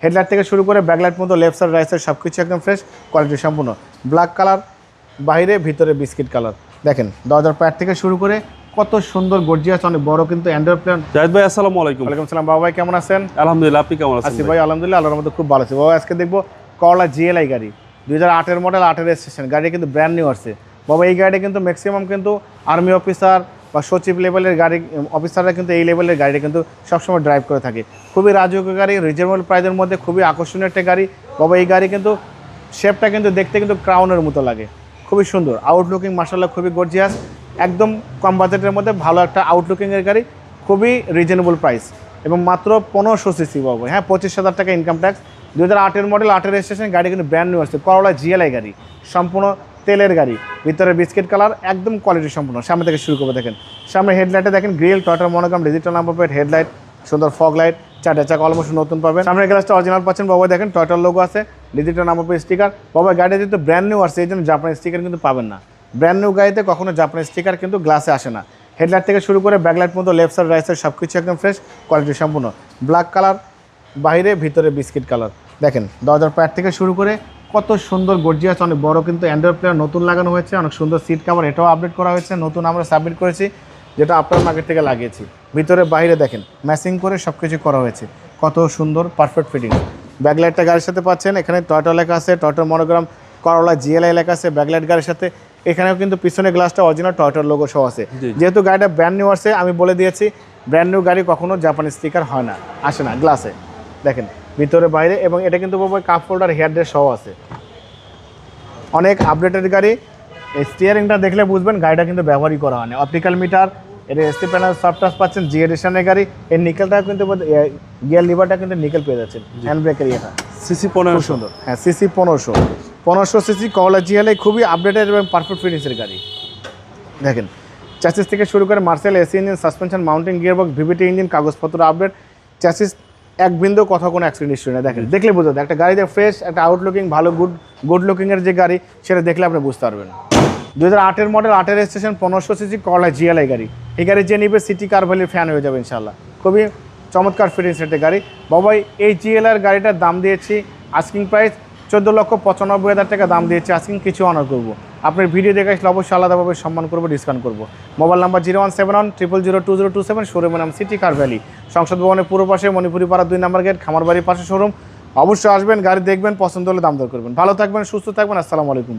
Headlight থেকে শুরু করে ব্যাকলাইট পর্যন্ত লেফট সাইড রাইট সাইড সব কিছু একদম ফ্রেশ, কোয়ালিটি সম্পূর্ণ। ব্ল্যাক কালার, বাইরে ভিতরে বিস্কিট কালার। দেখেন দরজার প্যাড থেকে শুরু করে কত সুন্দর গর্জিয়াস, অনেক বড় কিন্তু অ্যান্ড্রয়েড প্ল্যান। জাহিদ ভাই আসসালামু আলাইকুম। ওয়ালাইকুম সালাম বাবা ভাই, কেমন আছেন? আলহামদুলিল্লাহ, আপনি কেমন আছেন? আসি ভাই আলহামদুলিল্লাহ, আল্লাহর মধ্যে খুব ভালো আছে বাবা। আজকে দেখবো করলা জিএলআই গাড়ি, 2008-এর মডেল, 8-এর রেজিস্ট্রেশন গাড়ি, কিন্তু ব্র্যান্ড নিউ আসছে বাবা। এই গাড়িটা কিন্তু ম্যাক্সিমাম কিন্তু আর্মি অফিসার বা সচিব লেভেলের গাড়ি অফিসাররা কিন্তু এই লেভেলের গাড়িটা কিন্তু সবসময় ড্রাইভ করে থাকে। খুবই রাজকীয় গাড়ি, রিজনেবল প্রাইসের মধ্যে খুবই আকর্ষণীয় একটা গাড়ি বাবা। এই গাড়ি কিন্তু শেপটা কিন্তু দেখতে কিন্তু ক্রাউনের মতো লাগে, খুবই সুন্দর। আউটলুকিং মাশাআল্লাহ খুবই গর্জিয়াস, একদম কম বাজেটের মধ্যে ভালো একটা আউটলুকিংয়ের গাড়ি, খুবই রিজনেবল প্রাইস এবং মাত্র 1500 সিসি বাবা। হ্যাঁ, 25,000 টাকা ইনকাম ট্যাক্স। 2008-এর মডেল, 8-এর রেজিস্ট্রেশন গাড়ি কিন্তু ব্র্যান্ড নিউ আসছে। করলা জিএলআই গাড়ি, সম্পূর্ণ তেলের গাড়ি, ভিতরে বিস্কিট কালার, একদম কোয়ালিটি সম্পূর্ণ। সামনে থেকে শুরু করবো, দেখেন সামনে হেডলাইটে দেখেন grill, Toyota monogram, digital number plate, headlight, সুন্দর ফগ লাইট, চারটা চাকা অলমোস্ট নতুন পাবেন। সামনের গ্লাসটা অরিজিনাল পাচ্ছেন বাবা। দেখেন টয়টার লোগো আছে, ডিজিটাল নাম্বার প্লেট, স্টিকার বাবা। গাড়িটা যেহেতু ব্র্যান্ড নিউ আসছে এই জন্য জাপানি স্টিকার কিন্তু পাবেন না। ব্র্যান্ড নিউ গাড়িতে কখনো জাপানি স্টিকার কিন্তু গ্লাসে আসে না। হেডলাইট থেকে শুরু করে ব্যাকলাইট পর্যন্ত লেফট সাইড রাইট সাইড সব কিছু একদম ফ্রেশ, কোয়ালিটি সম্পূর্ণ। ব্ল্যাক কালার, বাইরে ভিতরে বিস্কিট কালার। দেখেন দরজার প্যাড থেকে শুরু করে কত সুন্দর গর্জিয়াস, অনেক বড় কিন্তু অ্যান্ড্রয়েড প্লেয়ার নতুন লাগানো হয়েছে, অনেক সুন্দর সিট কভার, এটাও আপডেট করা হয়েছে, নতুন আমরা সাবমিট করেছি, যেটা আপনার মার্কেট থেকে লাগিয়েছি। ভিতরে বাইরে দেখেন ম্যাচিং করে সব কিছু করা হয়েছে, কত সুন্দর পারফেক্ট ফিটিং। ব্যাকলাইটটা গাড়ির সাথে পাচ্ছেন, এখানে টয়টা লেখা আছে, টয়টার মনোগ্রাম, করলা জিএলআই লেখা আছে ব্যাকলাইট গাড়ির সাথে। এখানেও কিন্তু পিছনের গ্লাসটা অরিজিনাল টয়টার লোগো সহ আছে। যেহেতু গাড়িটা ব্র্যান্ড নিউ আসছে, আমি বলে দিয়েছি ব্র্যান্ড নিউ গাড়ি কখনো জাপানি স্টিকার হয় না, আসে না গ্লাসে। দেখেন ভিতরে বাইরে, এবং এটা কিন্তু কাপ হোল্ডার, হেয়ার ড্রেস সহ আছে, অনেক আপডেটেড গাড়ি। এই স্টিয়ারিংটা দেখলে বুঝবেন গাড়িটা কিন্তু ব্যবহারই করা হয়নি। অপটিক্যাল মিটার, এটা এসটি প্যানেল, সফট টাচ পাচ্ছেন, জি এডিশনের গাড়ি। এই নিকেলটা কিন্তু গিয়ার লিভারটা কিন্তু নিকেল পেয়ে যাচ্ছেন, হ্যান্ড ব্রেকের ইয়েটা সিসি 1500 সুন্দর। হ্যাঁ, সিসি 1500 সিসি করলা জিএলআই, খুবই আপডেটেড এবং পারফেক্ট ফিনিশের গাড়ি। দেখেন চ্যাসিস থেকে শুরু করে Marcel AC engine, suspension, mounting gearbox, VVT engine, কাগজপত্র আপডেট, চ্যাসিস এক বিন্দু কথা কোনো অ্যাক্সিডেন্ট হিস্ট্রি নেই। দেখেন দেখলে বুঝতে হবে একটা গাড়িতে ফ্রেশ, একটা আউটলুকিং ভালো, গুড লুকিংয়ের যে গাড়ি, সেটা দেখলে আপনি বুঝতে পারবেন। 2008-এর মডেল, 8-এর রেজিস্ট্রেশন, 1500 সিসি করলা জিএলআই গাড়ি। এই গাড়ি যে নিবে সিটি কার ভ্যালির ফ্যান হয়ে যাবে ইনশাল্লাহ। খুবই চমৎকার ফিটিংস একটা গাড়ি বাবাই। এই জিএলআর গাড়িটার দাম দিয়েছি আস্কিং প্রাইস 14,95,000 টাকা দাম দিয়েছি। আস্কিং কিছু অনার করবো, আপনার ভিডিও দেখে আসলে অবশ্যই আলাদাভাবে সম্মান করবো, ডিসকাউন্ট করবো। মোবাইল নাম্বার 01710002027, শোরুমের নাম সিটি কার ভ্যালি, সংসদ ভবনের পূর্ব পাশে, মণিপুরি পাড়া 2 নম্বর গেট, খামার বাড়ির পাশে শোরুম। অবশ্যই আসবেন, গাড়ি দেখবেন, পছন্দ হলে দাম দর করবেন। ভালো থাকবেন, সুস্থ থাকবেন, আসসালামু আলাইকুম।